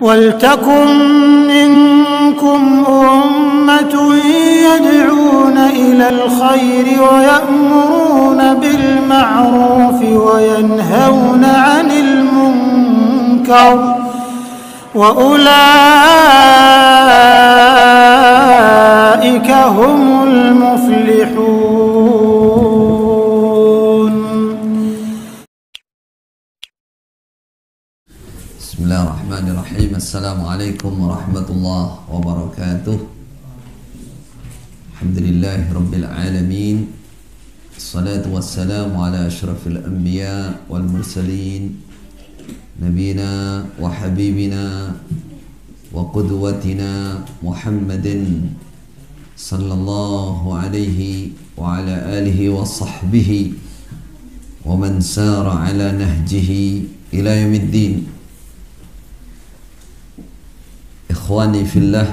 وَلْتَكُنْ مِنْكُمْ أُمَّةٌ يَدْعُونَ إِلَى الْخَيْرِ وَيَأْمُرُونَ بِالْمَعْرُوفِ وَيَنْهَوْنَ عَنِ الْمُنْكَرِ وَأُولَئِكَ هُمُ الْمُفْلِحُونَ. Bismillahirrahmanirrahim. Assalamualaikum warahmatullahi wabarakatuh. Alhamdulillahi rabbil alamin. Assalatu wassalamu ala asyrafil anbiya wal mursalin, nabiyina wa habibina wa qudwatina Muhammadin sallallahu alaihi wa ala alihi wa sahbihi wa man sara ala nahjihi ila yaumiddin. Ikhwani fillah,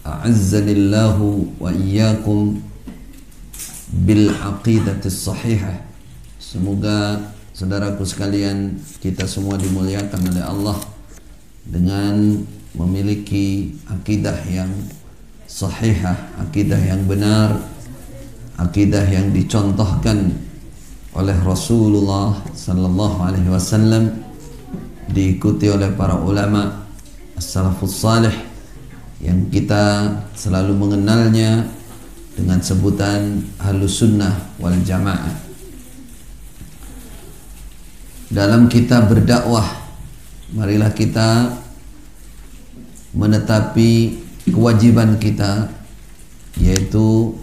a'azzanillahu wa iyyakum bil aqidatis sahihah. Semoga saudaraku sekalian, kita semua dimuliakan oleh Allah dengan memiliki akidah yang sahihah, akidah yang benar, akidah yang dicontohkan oleh Rasulullah sallallahu alaihi wasallam, diikuti oleh para ulama as-salafus salih yang kita selalu mengenalnya dengan sebutan Ahlus Sunnah wal Jamaah. Dalam kita berdakwah, marilah kita menetapi kewajiban kita, yaitu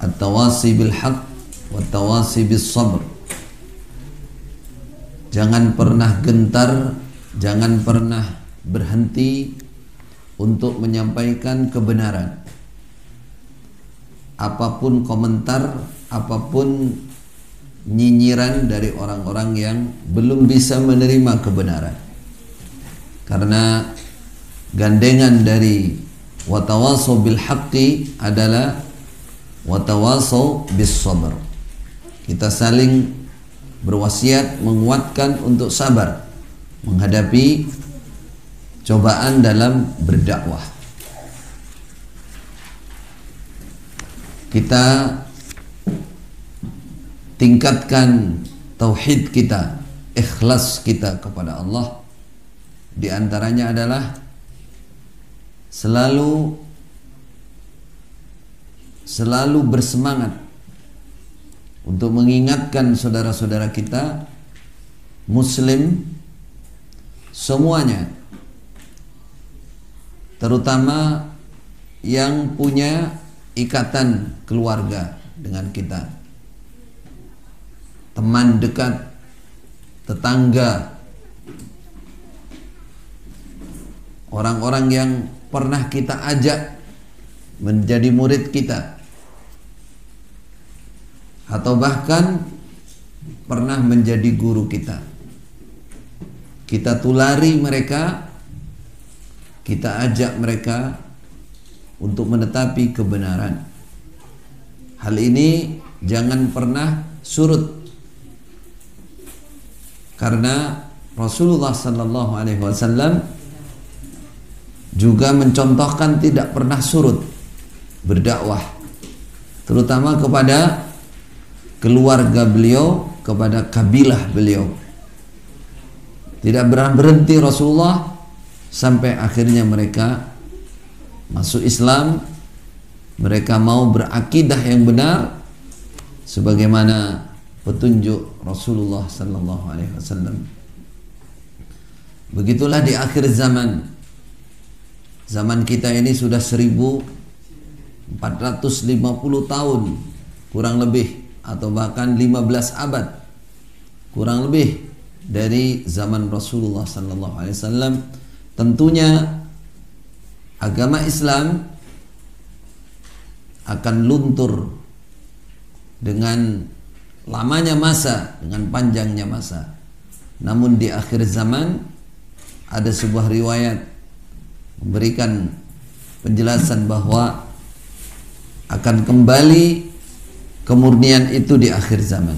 at-tawasi bil haqq wa at-tawasi bis sabr. Jangan pernah gentar, jangan pernah berhenti untuk menyampaikan kebenaran. Apapun komentar, apapun nyinyiran dari orang-orang yang belum bisa menerima kebenaran. Karena gandengan dari watawasaw bil haqqi adalah watawasaw bis sabr. Kita saling berwasiat, menguatkan untuk sabar menghadapi cobaan dalam berdakwah. Kita tingkatkan tauhid kita, ikhlas kita kepada Allah. Di antaranya adalah selalu bersemangat untuk mengingatkan saudara-saudara kita muslim semuanya, terutama yang punya ikatan keluarga dengan kita, teman dekat, tetangga, orang-orang yang pernah kita ajak menjadi murid kita, atau bahkan pernah menjadi guru kita. Kita tulari mereka, kita ajak mereka untuk menetapi kebenaran. Hal ini jangan pernah surut, karena Rasulullah sallallahu alaihi wasallam juga mencontohkan tidak pernah surut berdakwah, terutama kepada keluarga beliau, kepada kabilah beliau. Tidak pernah berhenti Rasulullah sampai akhirnya mereka masuk Islam, mereka mau berakidah yang benar sebagaimana petunjuk Rasulullah sallallahu alaihi wasallam. Begitulah di akhir zaman. Zaman kita ini sudah 1450 tahun kurang lebih, atau bahkan 15 abad kurang lebih dari zaman Rasulullah sallallahu alaihi wasallam. Tentunya agama Islam akan luntur dengan lamanya masa, dengan panjangnya masa. Namun di akhir zaman ada sebuah riwayat memberikan penjelasan bahwa akan kembali kemurnian itu di akhir zaman.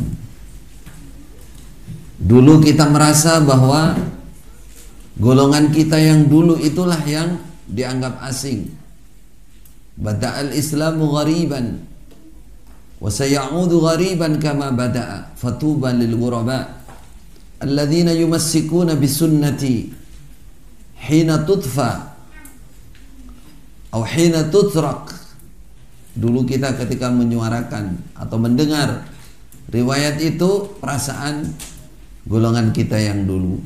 Dulu kita merasa bahwa Golongan kita yang dulu itulah yang dianggap asing. Bada'al Islamu ghariban wa sayaudu ghariban kama bada'a fatuban lil ghuraba alladzina yumassikuna bisunnati hina tutfa atau hina tutrak. Dulu kita ketika menyuarakan atau mendengar riwayat itu, perasaan golongan kita yang dulu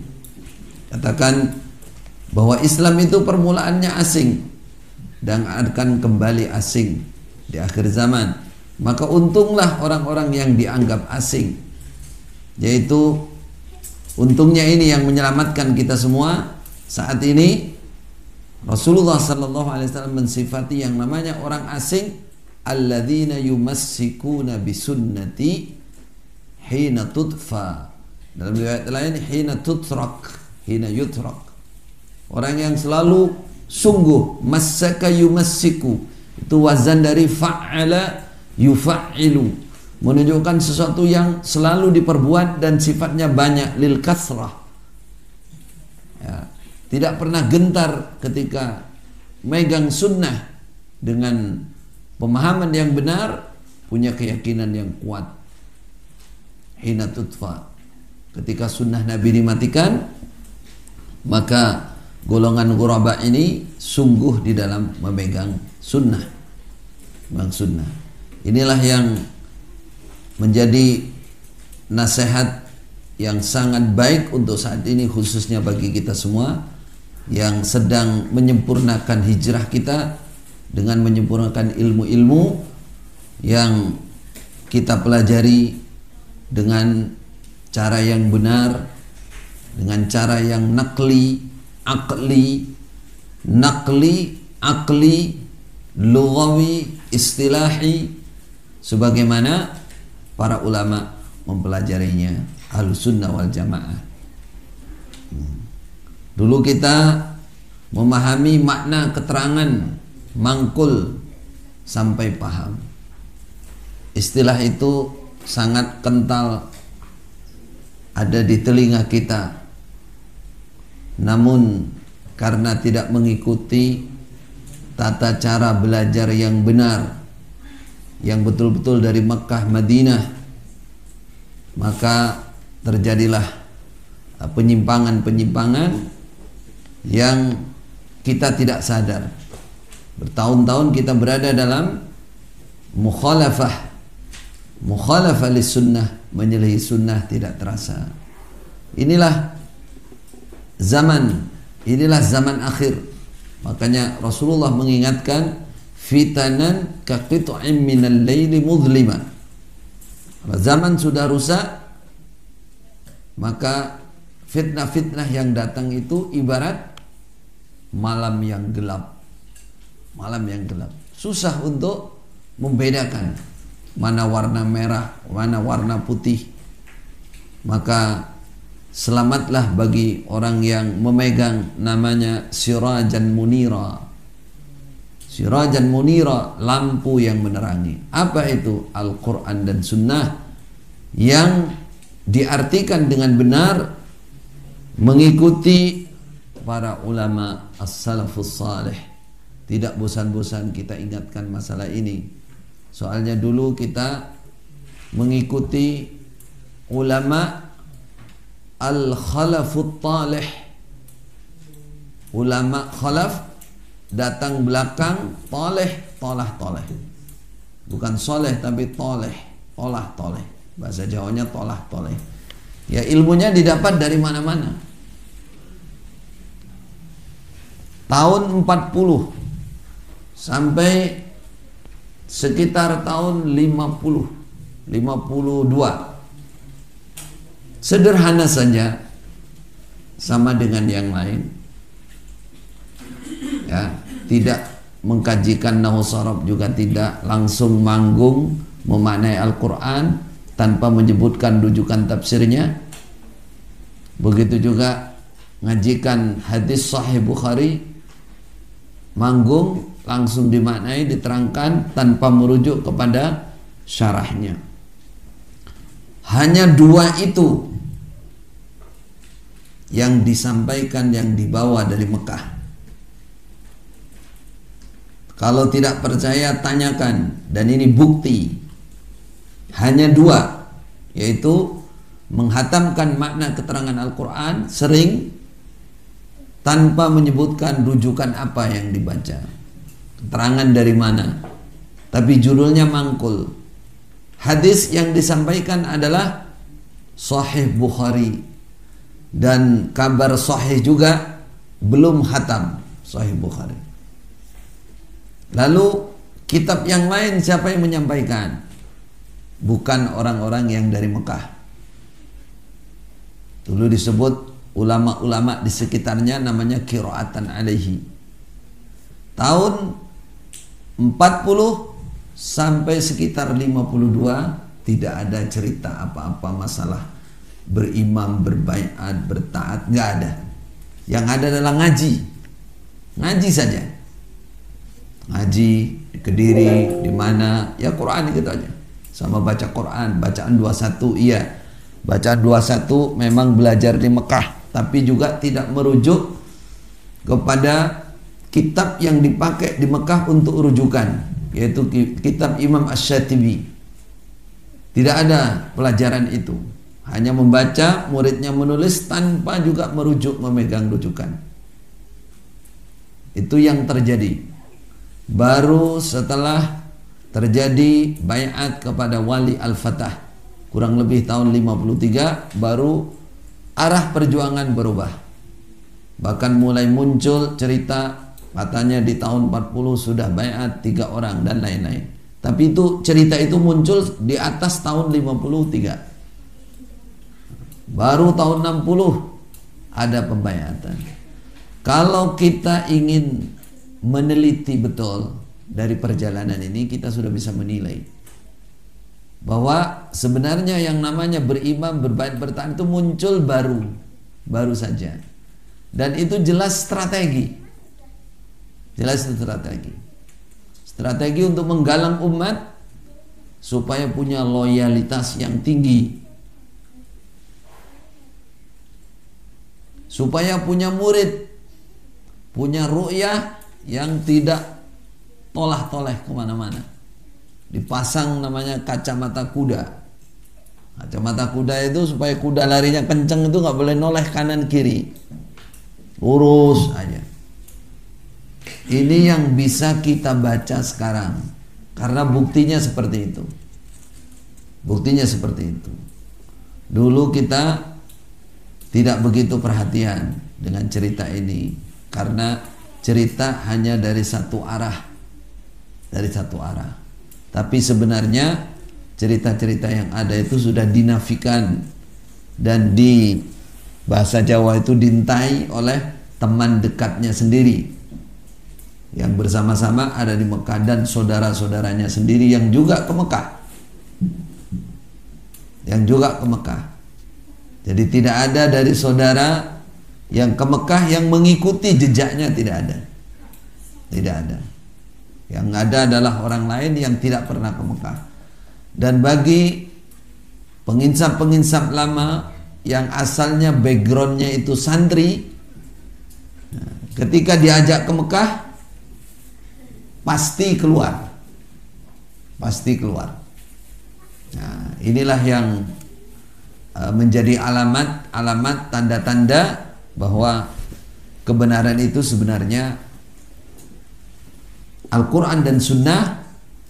katakan bahwa Islam itu permulaannya asing dan akan kembali asing di akhir zaman. Maka untunglah orang-orang yang dianggap asing, yaitu untungnya ini yang menyelamatkan kita semua. Saat ini Rasulullah SAW mensifati yang namanya orang asing, alladzina yumassikuna bisunnati hina tudfa, dalam riwayat lain hina tutrak, hina yutrak. Orang yang selalu sungguh, massaka yumassiku, itu wazan dari fa'ala yufa'ilu, menunjukkan sesuatu yang selalu diperbuat dan sifatnya banyak, lil kasrah ya. Tidak pernah gentar ketika megang sunnah dengan pemahaman yang benar, punya keyakinan yang kuat. Hina tutfa, ketika sunnah Nabi dimatikan, maka golongan ghuraba ini sungguh di dalam memegang sunnah. Inilah yang menjadi nasihat yang sangat baik untuk saat ini, khususnya bagi kita semua yang sedang menyempurnakan hijrah kita dengan menyempurnakan ilmu-ilmu yang kita pelajari dengan cara yang benar, dengan cara yang nakli, akli, lughawi, istilahi, sebagaimana para ulama mempelajarinya, Ahlussunnah wal Jamaah. Dulu kita memahami makna keterangan mangkul sampai paham. Istilah itu sangat kental ada di telinga kita, namun karena tidak mengikuti tata cara belajar yang benar, yang betul-betul dari Mekah Madinah, maka terjadilah penyimpangan-penyimpangan yang kita tidak sadar. Bertahun-tahun kita berada dalam mukhalafah lis sunnah, menyelisihi sunnah tidak terasa. Inilah zaman akhir. Makanya Rasulullah mengingatkan, fitanan ka qit'in minal laili mudhlima. Kalau zaman sudah rusak, maka fitnah-fitnah yang datang itu ibarat malam yang gelap. Susah untuk membedakan mana warna merah, mana warna putih. Maka selamatlah bagi orang yang memegang namanya sirajan munira. Sirajan munira, lampu yang menerangi. Apa itu? Al-Quran dan Sunnah yang diartikan dengan benar, mengikuti para ulama as-salafus salih. Tidak bosan-bosan kita ingatkan masalah ini. Soalnya dulu kita mengikuti ulama al-khalafut talih. Ulama khalaf datang belakang, tolah. Bukan soleh tapi tolah. Bahasa Jawanya tolah. Ya, ilmunya didapat dari mana-mana. Tahun 40 sampai sekitar tahun 52. Sederhana saja, sama dengan yang lain. Ya, tidak mengkajikan nahwu sharaf, juga tidak langsung manggung memaknai Al-Quran tanpa menyebutkan rujukan tafsirnya. Begitu juga ngajikan hadis Sahih Bukhari, manggung langsung dimaknai, diterangkan tanpa merujuk kepada syarahnya. Hanya dua itu yang disampaikan, yang dibawa dari Mekah. Kalau tidak percaya tanyakan, dan ini bukti. Hanya dua, yaitu menghatamkan makna keterangan Al-Quran sering tanpa menyebutkan rujukan apa yang dibaca, keterangan dari mana, tapi judulnya mangkul. Hadis yang disampaikan adalah Sahih Bukhari, dan kabar sahih juga belum khatam Sahih Bukhari. Lalu kitab yang lain siapa yang menyampaikan? Bukan orang-orang yang dari Mekah. Dulu disebut ulama-ulama di sekitarnya namanya qiraatan alaihi. Tahun 40 sampai sekitar 52 tidak ada cerita apa-apa masalah berimam, berbaiat, bertaat, nggak ada. Yang ada adalah ngaji saja, ngaji di Kediri, di mana ya Quran gitu aja, sama baca Quran, bacaan 21 iya, bacaan 21 memang belajar di Mekah, tapi juga tidak merujuk kepada kitab yang dipakai di Mekah untuk rujukan, yaitu kitab Imam Asy-Syatibi. Tidak ada pelajaran itu. Hanya membaca, muridnya menulis tanpa juga merujuk, memegang rujukan. Itu yang terjadi. Baru setelah terjadi baiat kepada Wali Al-Fatah, kurang lebih tahun 53, baru arah perjuangan berubah. Bahkan mulai muncul cerita katanya di tahun 40 sudah baiat 3 orang dan lain-lain. Tapi itu cerita itu muncul di atas tahun 53. Baru tahun 60 ada pembaiatan. Kalau kita ingin meneliti betul dari perjalanan ini, kita sudah bisa menilai bahwa sebenarnya yang namanya berimam, berbait, bertahan itu muncul baru saja. Dan itu jelas strategi. Jelas strategi. Strategi untuk menggalang umat supaya punya loyalitas yang tinggi, supaya punya murid, punya ru'yah yang tidak tolah-toleh kemana-mana. Dipasang namanya kacamata kuda. Kacamata kuda itu supaya kuda larinya kenceng itu nggak boleh noleh kanan kiri, lurus aja. Ini yang bisa kita baca sekarang, karena buktinya seperti itu. Buktinya seperti itu. Dulu kita tidak begitu perhatian dengan cerita ini, karena cerita hanya dari satu arah. Dari satu arah. Tapi sebenarnya cerita-cerita yang ada itu sudah dinafikan, dan di bahasa Jawa itu dintai oleh teman dekatnya sendiri yang bersama-sama ada di Mekah, dan saudara-saudaranya sendiri yang juga ke Mekah. Yang juga ke Mekah. Jadi tidak ada dari saudara yang ke Mekah yang mengikuti jejaknya, tidak ada. Tidak ada. Yang ada adalah orang lain yang tidak pernah ke Mekah. Dan bagi penginsap-penginsap lama yang asalnya backgroundnya itu santri, ketika diajak ke Mekah pasti keluar. Pasti keluar. Nah, inilah yang menjadi alamat tanda-tanda bahwa kebenaran itu sebenarnya Al-Quran dan Sunnah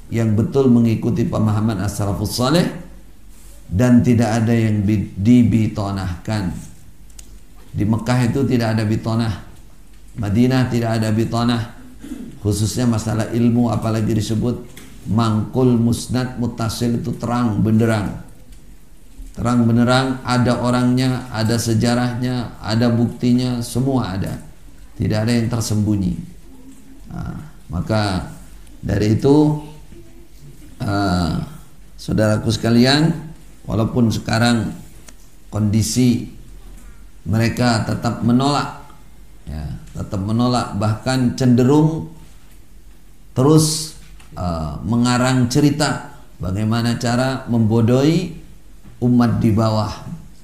yang betul mengikuti pemahaman as-salafus saleh, dan tidak ada yang dibitonahkan. Di Mekah itu tidak ada bitonah, Madinah tidak ada bitonah, khususnya masalah ilmu, apalagi disebut mangkul, musnad, mutasil, itu terang benderang. Terang benderang, ada orangnya, ada sejarahnya, ada buktinya, semua ada. Tidak ada yang tersembunyi. Nah, maka dari itu saudaraku sekalian, walaupun sekarang kondisi mereka tetap menolak, ya, tetap menolak, bahkan cenderung terus mengarang cerita bagaimana cara membodohi umat di bawah,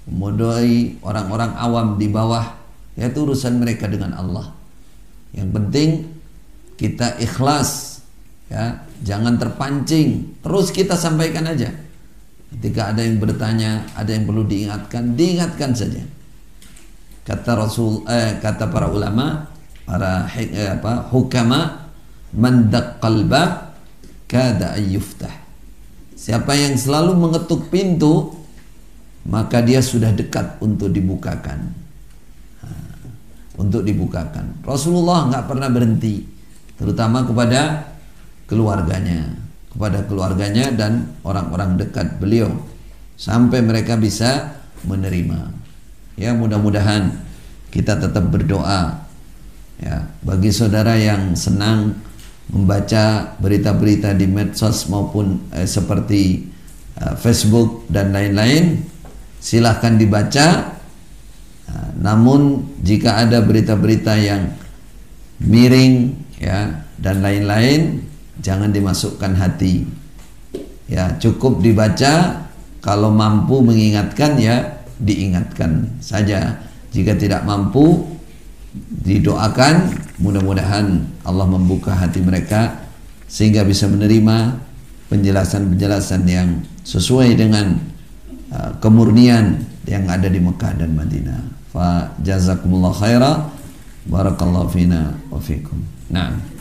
memodohi orang-orang awam di bawah, yaitu urusan mereka dengan Allah. Yang penting kita ikhlas, ya, jangan terpancing, terus kita sampaikan aja. Ketika ada yang bertanya, ada yang perlu diingatkan, diingatkan saja. Kata para ulama, para hukama, man daqqal bab kada ayyuftah. Siapa yang selalu mengetuk pintu, maka dia sudah dekat untuk dibukakan. Untuk dibukakan. Rasulullah nggak pernah berhenti, terutama kepada keluarganya dan orang-orang dekat beliau, sampai mereka bisa menerima. Ya, mudah-mudahan kita tetap berdoa. Ya, bagi saudara yang senang membaca berita-berita di medsos maupun seperti Facebook dan lain-lain, silahkan dibaca. Namun jika ada berita-berita yang miring, ya, dan lain-lain, jangan dimasukkan hati. Ya, cukup dibaca. Kalau mampu mengingatkan, ya diingatkan saja. Jika tidak mampu, didoakan, mudah-mudahan Allah membuka hati mereka sehingga bisa menerima penjelasan-penjelasan yang sesuai dengan kemurnian yang ada di Mekah dan Madinah. Fa jazakumullah khaira, barakallahu fina wa fikum. Nah.